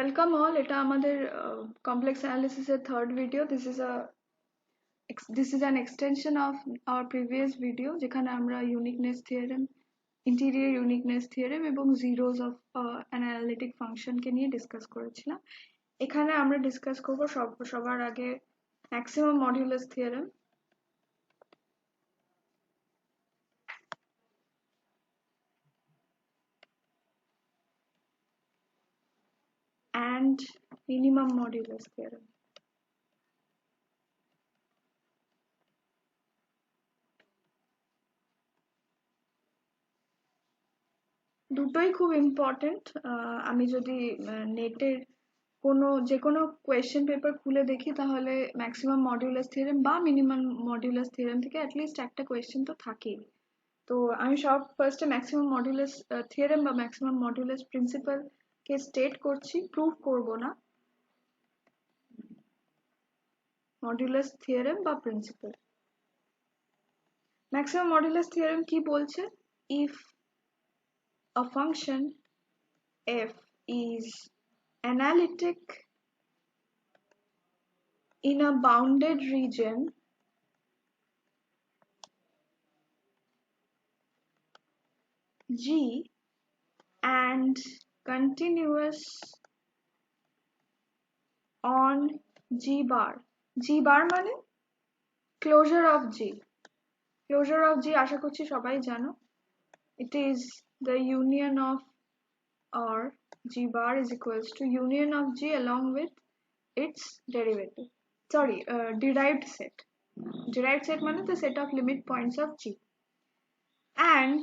Welcome all. এটা আমাদের complex analysis এর third video. This is an extension of our previous video যেখানে আমরা uniqueness theorem, interior uniqueness theorem এবং zeros of an analytic function কে নিয়ে discuss করেছিলাম। এখানে আমরা discuss করব সবার আগে maximum modulus theorem and minimum modulus theorem. দুটোই খুব ইম্পর্টেন্ট। আমি যদি নেটের যে কোনো কোয়েশ্চেন পেপার খুলে দেখি তাহলে ম্যাক্সিমাম মডিউলাস থিওরেম বা মিনিমাম মডিউলাস থিওরেম থেকে অ্যাটলিস্ট একটা কোয়েশ্চেন তো থাকেই। তো আমি ফার্স্টে ম্যাক্সিমাম মডিউলাস থিওরেম বা ম্যাক্সিমাম মডিউলাস প্রিন্সিপাল কে স্টেট করছি, প্রুভ করব না। মডিউলাস থিওরেম বা প্রিন্সিপাল। ম্যাক্সিমাম মডিউলাস থিওরেম কি বলছে? If a function f is analytic in a bounded region G and continuous on G bar. G bar মানে closure of G. Closure of G আশা করছি সবাই জানো। It is the union of, or G bar is equals to union of G along with its derivative. Sorry, derived set. Derived set মানে the set of limit points of G. And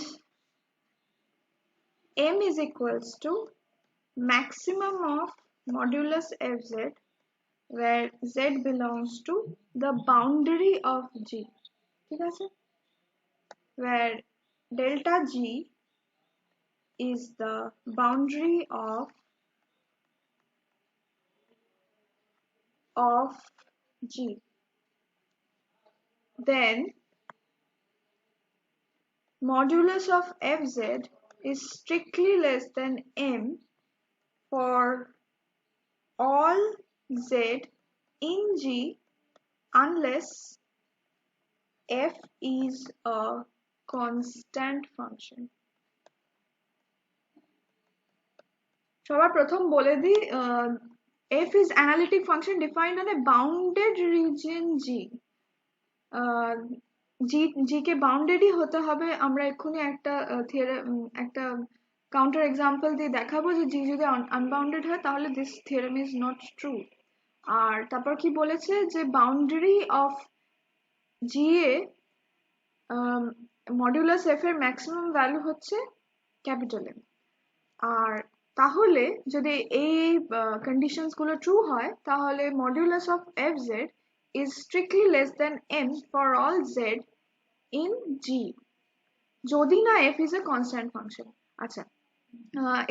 M is equals to maximum of modulus fz where z belongs to the boundary of G. ঠিক আছে? Where delta G is the boundary of G. Then modulus of fz is strictly less than m for all z in G unless f is a constant function. সবার প্রথম বলে দিই, f is analytic function defined on a bounded region G. G কে বাউন্ডেডই হতে হবে। আমরা এক্ষুনি একটা counter example দিয়ে দেখাবো যে G যদি আনবাউন্ডেড হয় তাহলে this theorem is not true. আর তারপর কি বলেছে যে বাউন্ডারি অফ G এ মডিউলাস f এর ম্যাক্সিমাম ভ্যালু হচ্ছে ক্যাপিটাল M। আর তাহলে যদি এই কন্ডিশনস গুলো ট্রু হয় তাহলে modulus of fz is strictly less than m for all z in G যদি না f is a constant function। আচ্ছা,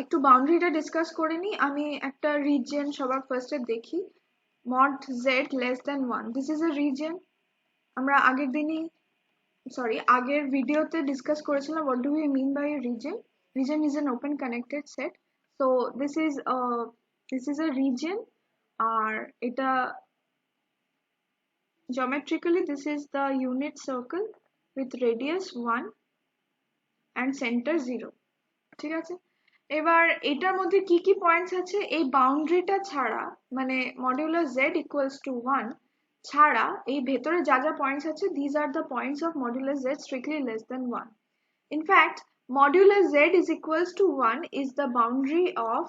একটু বাউন্ডারিটা ডিসকাস করে নি। আমি একটা রিজিয়ন সবার ফার্স্টে দেখি, mod z less than 1, this is a region। আমরা আগের ভিডিওতে ডিসকাস করেছিলাম what do we mean by a region. Region is an open connected set, so this is a region। আর এটা geometrically this is the unit circle with radius 1 and center 0। ঠিক আছে, এবার এটার মধ্যে কি কি পয়েন্টস আছে? এই বাউন্ডারিটা ছাড়া মানে মডিউলাস z equals to 1 ছাড়া এই ভেতরে যা যা পয়েন্টস আছে these are the points of modulus z strictly less than 1। In fact, modulus z is equals to 1 is the boundary of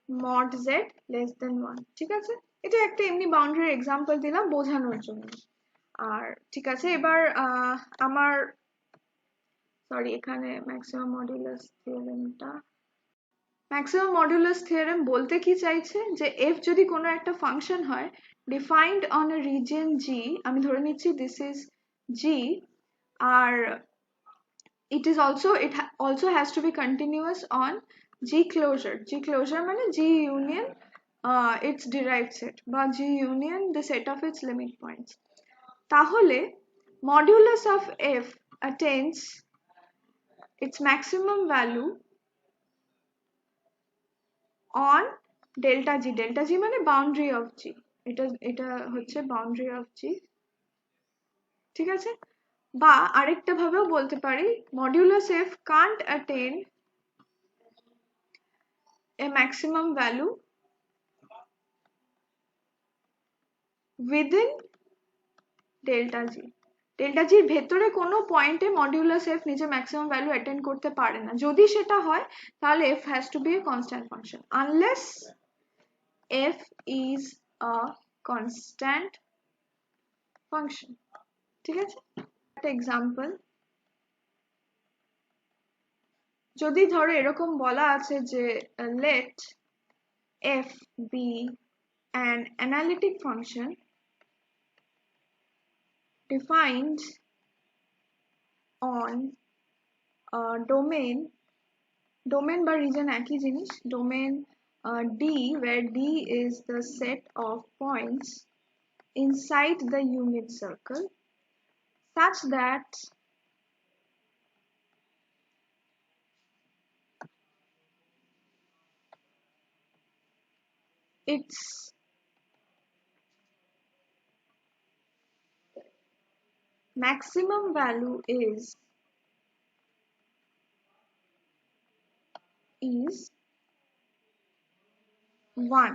mod z less than 1। ঠিক আছে, এটা একটা এমনি বাউন্ডারি এক্সাম্পল দিলাম বোঝানোর জন্য। আর ঠিক আছে, এবার আমার এখানে ম্যাক্সিমাম মডিউলাস থিওরেমটা ম্যাক্সিমাম মডিউলাস থিওরেম বলতে কি চাইছে যে f যদি কোনো একটা ফাংশন হয় defined on a region G, আমি ধরে নিচ্ছি দিস ইজ G, আর it also has to be continuous on G closure। G closure মানে G union its derived set বা G union the set of its limit points। তাহলে modulus of f attains its maximum value on delta g মানে boundary of g, এটা হচ্ছে boundary of g, ঠিক আছে? বা আরেকটা ভাবেও বলতে পারি modulus f can't attain a maximum value within delta g, delta জির ভেতরে কোনো পয়েন্টে মডিউলাস এফ নিজে ম্যাক্সিমাম ভ্যালু অ্যাটেন্ড করতে পারে না। যদি সেটা হয় তাহলে f has to be a constant function unless f is a constant function, ঠিক আছে? একটা এক্সাম্পল, যদি ধরো এরকম বলা আছে যে let f be an analytic function defined on a domain বা region একই জিনিস, domain D, where D is the set of points inside the unit circle such that its maximum value is 1.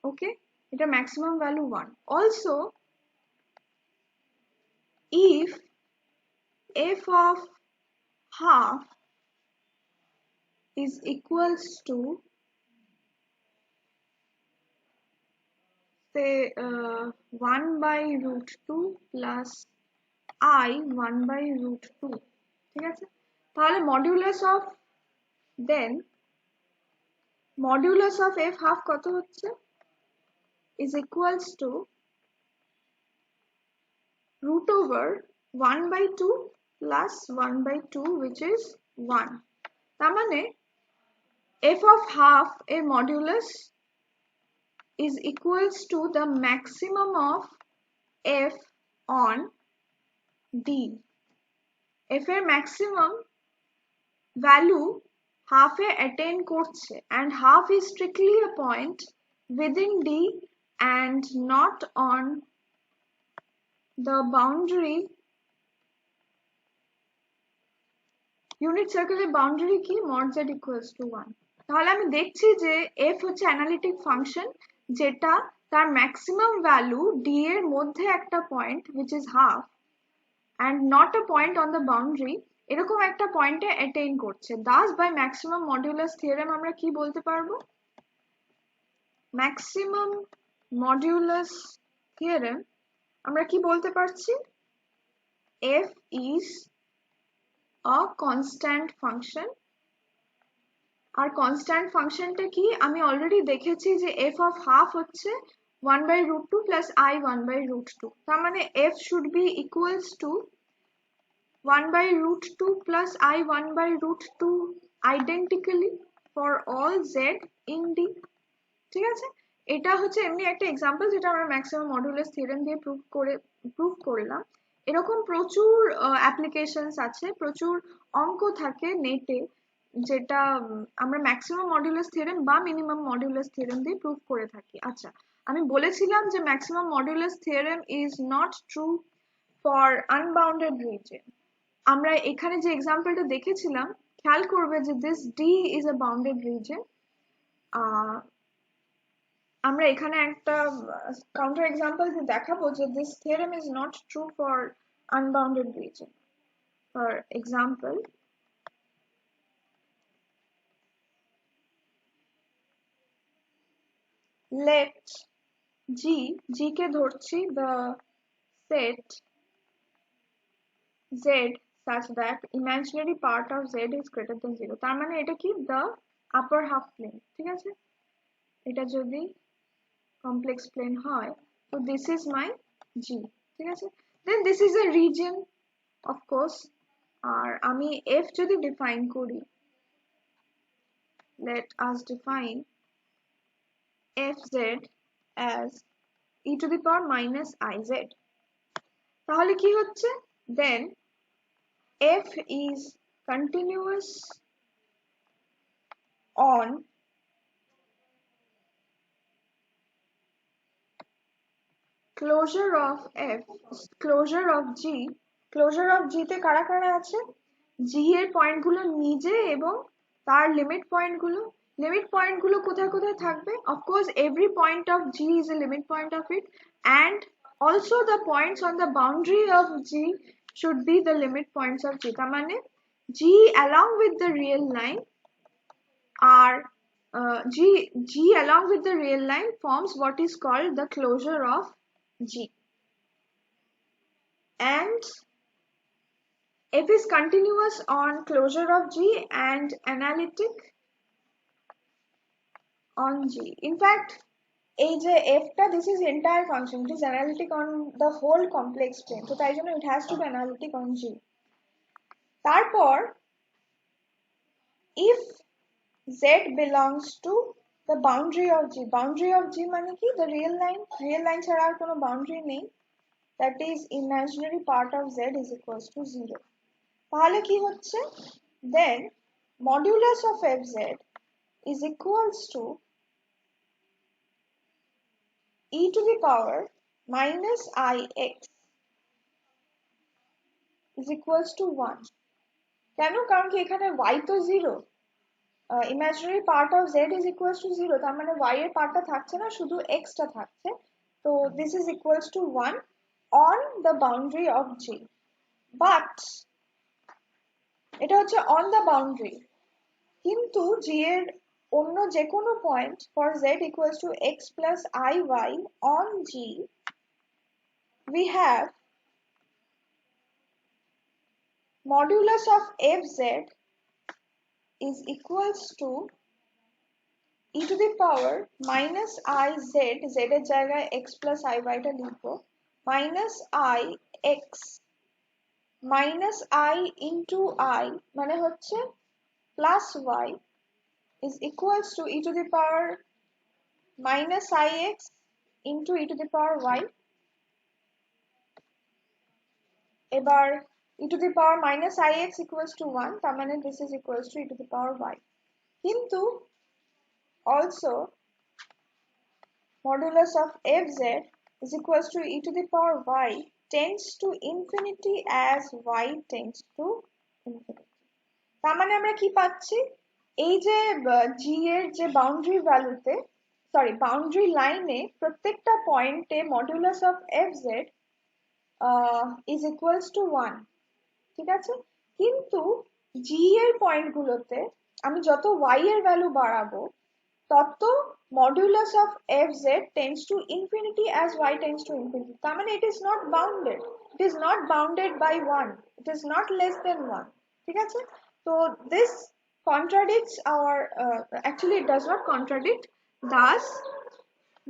Okay, এটা maximum value 1. Also, if f of half is equals to say 1 by root 2 plus I 1 by root 2, ঠিক আছে? তাহলে modulus of f half কত হচ্ছে is equals to root over 1 by 2 plus 1 by 2 which is 1. তার মানে f of half এর modulus is equals to the maximum of f on D. f এর maximum value half এ attain করছে and half is strictly a point within D and not on the boundary. Unit circle এর boundary কি? mod z equals to 1. তাহলে আমি দেখছি যে f হচ্ছে analytic function যেটা তার maximum value D এর মধ্যে একটা point which is half and not a point on the boundary এরকম একটা পয়েন্টে attain করছে। Thus by maximum modulus theorem আমরা কি বলতে পারবো? Maximum modulus theorem আমরা কি বলতে পারছি? f is a constant function, R constant functionটা কি? আমি already দেখেছি যে f of half হচ্ছে 1 by root 2 plus I 1 by root 2, তার মানে f should be equals to 1 by root 2 plus I 1 by root 2 identically for all z in D, ঠিক আছে? এটা হচ্ছে এমনি একটা এক্সাম্পল যেটা আমরা ম্যাক্সিমাম মডুলাস থিওরেম দিয়ে প্রুভ করলাম। এরকম প্রচুর অ্যাপ্লিকেশনস আছে, প্রচুর অঙ্ক থাকে নেটে যেটা আমরা ম্যাক্সিমাম মডুলাস থিওরেম বা মিনিমাম মডুলাস থিওরেম দিয়ে প্রুভ করে থাকি। আচ্ছা, আমি বলেছিলাম যে maximum modulus theorem is not true for unbounded reason. আমরা এখানে যে এক্সাম্পলটা দেখেছিলাম খেয়াল করবে যে this D is a bounded reason. আমরা এখানে একটা কাউন্টার এক্সাম্পল দেখাবো যে this theorem is not true for unbounded reason. For example, let g কে ধরছি the set z such that imaginary part of z is greater than 0, তার মানে এটা কি? the upper half plane, ঠিক আছে? এটা যদি complex plane হয় তো this is my g, ঠিক আছে? then this is a region of course, আর আমি f যদি define করি, let us define fz as e to the power minus iz, তাহলে কি হচ্ছে? then f is continuous on closure of f, closure of g, closure of g তে কারা কারা আছে, g এর পয়েন্ট গুলো নিজে এবং তার লিমিট পয়েন্ট গুলো কোথায় কোথায় থাকবে, of course every point of g is a limit point of it, and also the points on the boundary of g should be the limit points of g. তার মানে g along with the real line are G along with the real line forms what is called the closure of G, and F is continuous on closure of G and analytic on G. In fact, F ta, this is entire function, it is analytic on the whole complex plane, so তাই জন্য it has to be analytic on G. তারপর if Z belongs to the boundary of G, boundary of G মানে কি, the real line ছাড়া আর কোনো boundary নেই, that is imaginary part of Z is equals to 0. তাহলে কি হচ্ছে, then modulus of fz is equals to e to the power minus ix is equals to 1. কেন, কারণ কি এখানে y তো 0, imaginary part of z is equals to 0, তার মানে y এর পার্টটা থাকছে না, শুধু x টা থাকছে, তো this is equals to 1 on the boundary of G. But এটা হচ্ছে on the boundary, কিন্তু G এর অন্য যে কোনো point for z equals to x plus iy on G, we have modulus of fz is equals to e to the power minus iz, z এর জায়গায় x plus iy টা লিখবো, minus i x minus I into I মানে হচ্ছে plus y is equals to e to the power minus ix into e to the power y. এবার e to the power minus ix equals to 1, তার মানে this is equals to e to the power y. কিন্তু also modulus of fz is equals to e to the power y tends to infinity as y tends to infinity. তার মানে আমরা কি পাচ্ছি, এই যে g এর যে বাউন্ডারি ভ্যালুতে, সরি বাউন্ডারি লাইনে প্রত্যেকটা পয়েন্টে modulus of fz is equals to 1, ঠিক আছে, কিন্তু g এর পয়েন্ট গুলোতে আমি যত y এর ভ্যালু বাড়াবো তত modulus of fz tends to infinity as y tends to infinity. তার মানে it is not bounded, it is not bounded by 1, it is not less than 1, ঠিক আছে. So this contradicts our actually it does not contradict, thus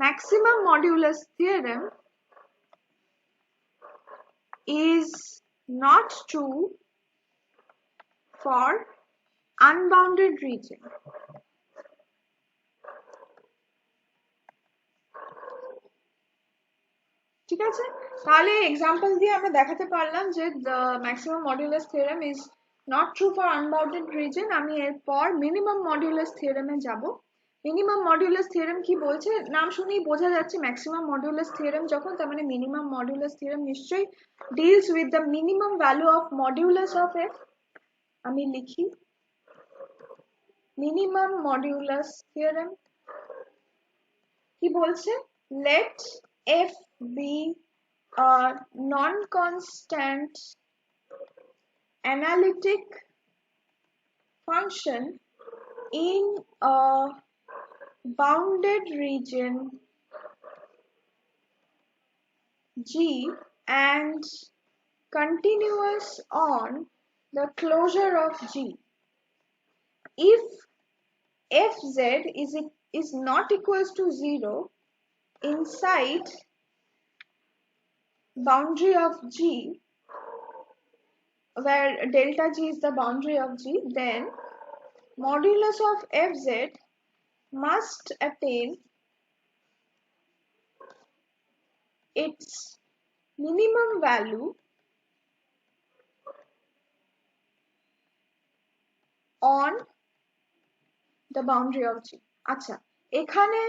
maximum modulus theorem is not true for unbounded region. ঠিক আছে, তাহলে example দিয়ে আমরা দেখাতে পারলাম যে the maximum modulus theorem is not true for unbounded region. আমি এরপর minimum modulus theorem এ যাব. minimum modulus theorem কি বলছে, নাম শুনেই বোঝা যাচ্ছে maximum modulus theorem যখন, তার মানে minimum modulus theorem নিশ্চয়ই deals with the minimum value of modulus of f. আমি লিখি minimum modulus theorem কি বলছে, let f be a non-constant analytic function in a bounded region G and continuous on the closure of G. If fz is not equals to 0 inside boundary of G, where delta G is the boundary of G, then modulus of fz must attain its minimum value on the boundary of G. আচ্ছা, এখানে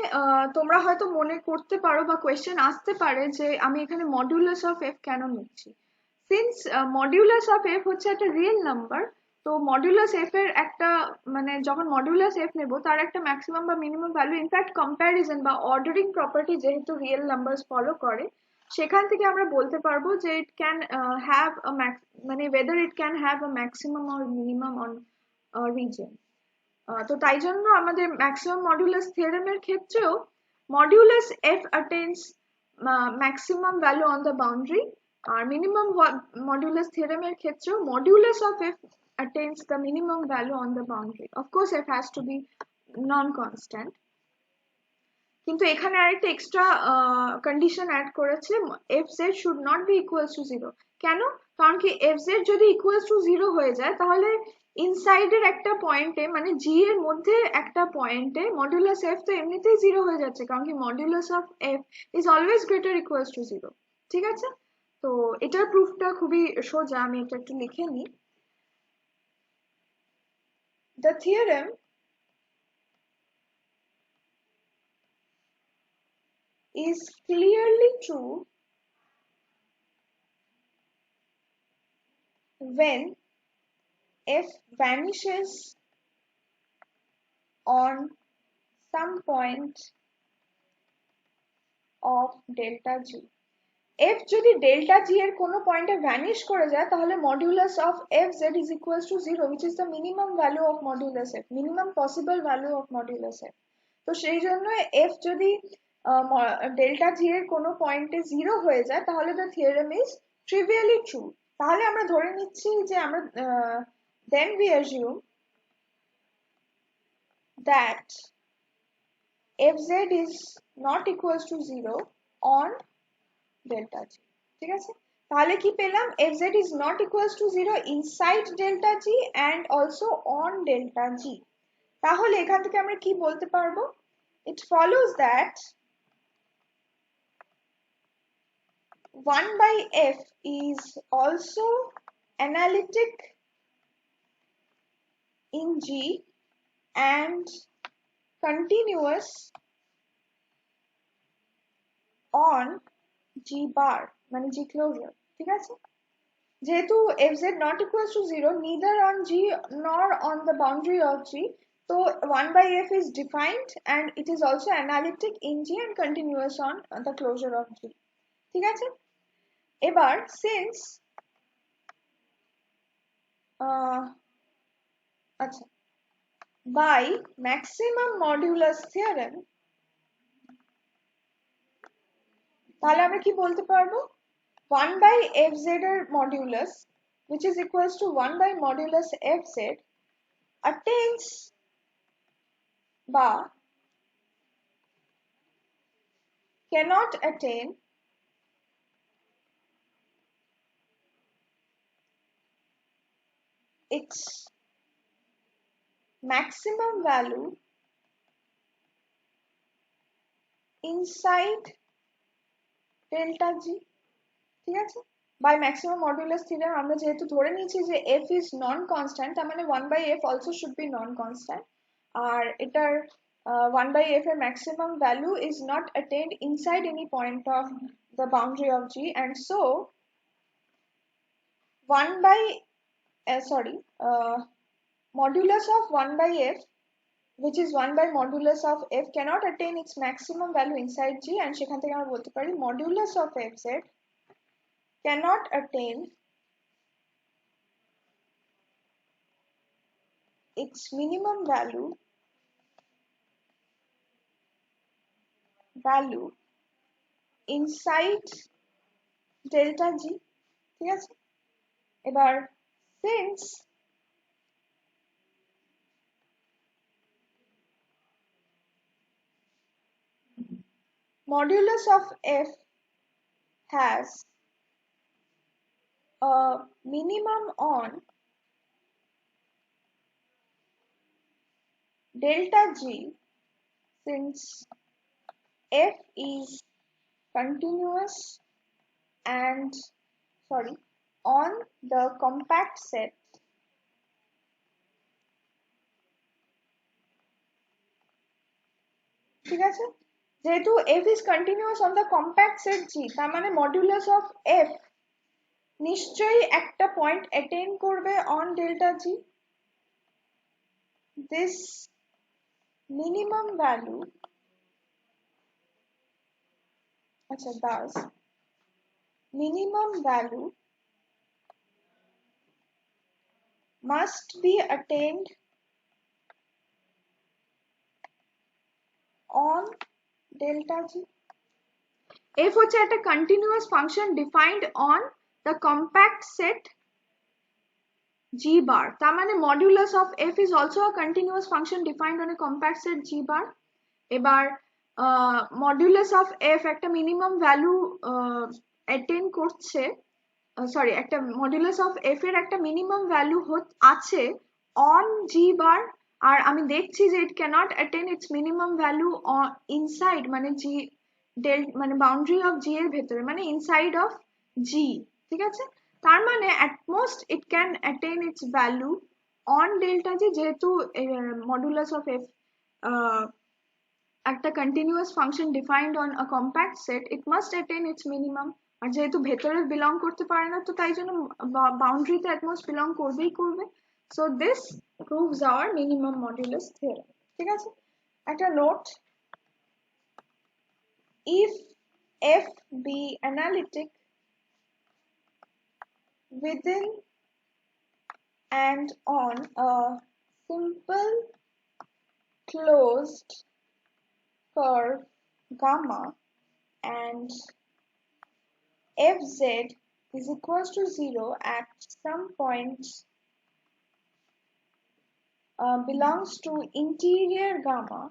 তোমরা হয়তো মনে করতে পারো বা question আসতে পারে যে আমি এখানে মডিউলাস অফ এফ কেন নিচ্ছি। সিন্স মডিউলাস অফ এফ হচ্ছে একটা রিয়েল নাম্বার, তো মডিউলাস এফ এর একটা মানে যখন মডিউলাস এফ নেব তার একটা ম্যাক্সিমাম বা মিনিমাম ভ্যালু, ইনফ্যাক্ট কম্প্যারিজন বা অর্ডারিং প্রপার্টি যেহেতু রিয়েল নাম্বারস ফলো করে, সেখান থেকে আমরা বলতে পারবো যে ইট ক্যান হ্যাভ আ মানে whether it can have a maximum or minimum on a region। তো তাই জন্য আমাদের ম্যাক্সিমাম মডুলাস থিওরেমের ক্ষেত্রেও modulus f attains maximum value on the boundary, আর মিনিমাম মডুলাস থিওরেমের ক্ষেত্রেও modulus of f attains the minimum value on the boundary. Of course f has to be non constant. কিন্তু এখানে আরেকটা এক্সট্রা কন্ডিশন অ্যাড করেছে, f z should not be equals to zero. কেন? কারণ কি এফ জেড যদি ইকুয়ালস টু জিরো হয়ে যায় তাহলে ইনসাইডের একটা পয়েন্টে মানে জি এর মধ্যে একটা পয়েন্টে মডুলাস এফ তো এমনিতেই জিরো হয়ে যাচ্ছে, কারণ কি modulus of F is always greater equals to zero. ঠিক আছে, তো এটার প্রুফটা খুবই সোজা, আমি এটা একটু লিখে নিই। The theorem is clearly true when f vanishes on some point of delta g। f যদি delta g এর কোনো পয়েন্টে ভ্যানিশ করে যায় তাহলে modulus of f z is equals to 0, which is the minimum value of modulus f, minimum possible value of modulus f। তো সেই জন্য f যদি ডেল্টা জি এর কোনো পয়েন্টে 0 হয়ে যায় তাহলে the theorem is trivially true। তাহলে আমরা ধরে নিচ্ছি যে আমরা then we assume that fz is not equals to 0 on delta g। ঠিক আছে, তাহলে কি পেলাম? fz is not equals to 0 inside delta g and also on delta g। তাহলে এখান থেকে আমরা কি বলতে পারবো? It follows that 1 by f is also analytic in g and continuous on g bar মানে g closure। ঠিক আছে, যেহেতু fz not equals to 0 neither on g nor on the boundary of g, so 1 by f is defined and it is also analytic in g and continuous on the closure of g। ঠিক আছে, এবার since আচ্ছা by maximum modulus theorem তাহলে আমরা কি বলতে পারবো? 1 by fz এর modulus which is equals to 1 by modulus fz attains বা cannot attain its maximum value inside delta g। ঠিক আছে, by maximum modulus theorem আমরা যেহেতু ধরে নিয়েছি যে f is non constant, তার মানে 1 by f also should be non constant, আর এটার 1 by f এর maximum value is not attained inside any point of the boundary of g, and so 1 by modulus of 1 by f which is 1 by modulus of f cannot attain its maximum value inside g, and সেখান থেকে আমরা বলতে পারি modulus of fz cannot attain its minimum value inside delta g। ঠিক আছে, এবার since modulus of f has a minimum on delta g, since f is continuous and on the compact set ঠিক আছে, যেহেতু f is continuous on the compact set G, তার মানে modulus of f নিশ্চয়ই একটা পয়েন্ট attain করবে on delta G. This minimum value, আচ্ছা thus minimum value must be attained on delta G. f হচ্ছে একটা continuous function defined on the compact set G bar. তার মানে modulus of f is also a continuous function defined on a compact set G bar. এবার modulus of f একটা minimum value attain করছে, sorry একটা modulus of f এর একটা minimum value আছে on G bar, আর আমি দেখছি যে it cannot attain its minimum value on inside মানে G মানে boundary of G এর ভেতরে, মানে inside of G, ঠিক আছে। তার মানে at most it can attain its value on delta G, যেহেতু modulus of f একটা continuous function defined on a compact set, it must attain its minimum, আর যেহেতু ভেতরে বিলং করতে পারে না তো তাই জন্য বাউন্ডারিতে at most বিলং করবেই করবে। So this proves our minimum modulus theorem, ঠিক আছে। একটা note, if f be analytic within and on a simple closed curve gamma and fz is equals to 0 at some point belongs to interior gamma,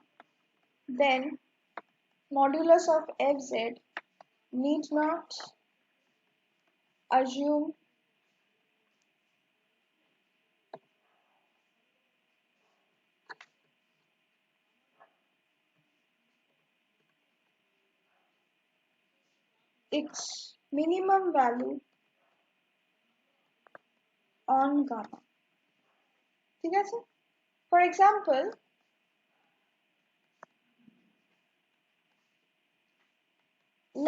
then modulus of fz need not assume its minimum value on gamma, ঠিক আছে। For example,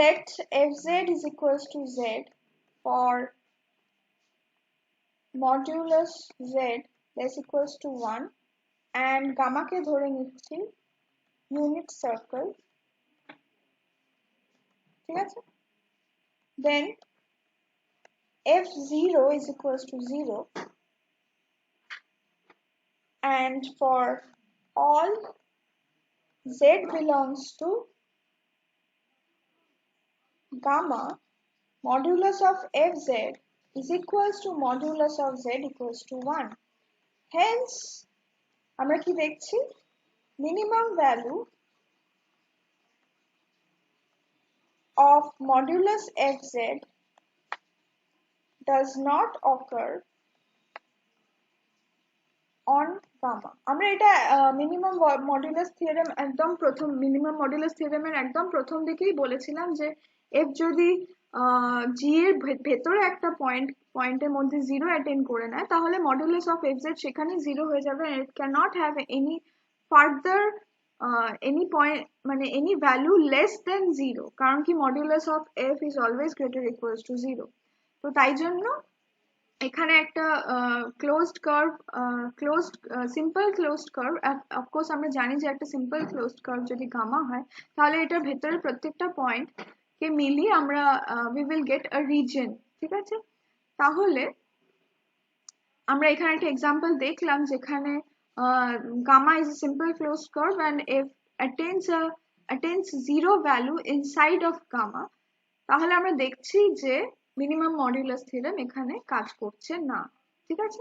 let fz is equals to z for modulus z less equals to 1 and gamma কে ধরে নিচ্ছি unit circle, ঠিক আছে। Then f0 is equals to 0 and for all z belongs to gamma, modulus of fz is equals to modulus of z equals to 1. Hence, আমরা কি দেখছি, minimum value of modulus fz does not occur on gamma. আমরা এটা minimum modulus theorem একদম প্রথম minimum modulus থিওরেমের একদম প্রথম দিকেই বলেছিলাম যে f যদি g এর ভেতরে একটা পয়েন্টের মধ্যে 0 অ্যাটেইন করে নেয় তাহলে মডুলাস অফ fz সেখানে 0 হয়ে যাবে, and it cannot have any further any point মানে any value less than 0, কারণ কি modulus of f is always greater equals to 0। তো তাই জন্য এখানে একটা closed curve, simple closed curve, of course আমরা জানি যে একটা সিম্পল ক্লোজড কার্ভ যদি গামা হয় তাহলে এটার ভেতরে প্রত্যেকটা পয়েন্ট কে মিলিয়ে আমরা we will get a region, ঠিক আছে। তাহলে আমরা এখানে একটা এক্সাম্পল দেখলাম যেখানে gamma is a simple closed curve and if attains 0 value inside of gamma, তাহলে আমরা দেখছি যে মিনিমাম মডুলাস থিওরেম এখানে কাজ করছে না, ঠিক আছে।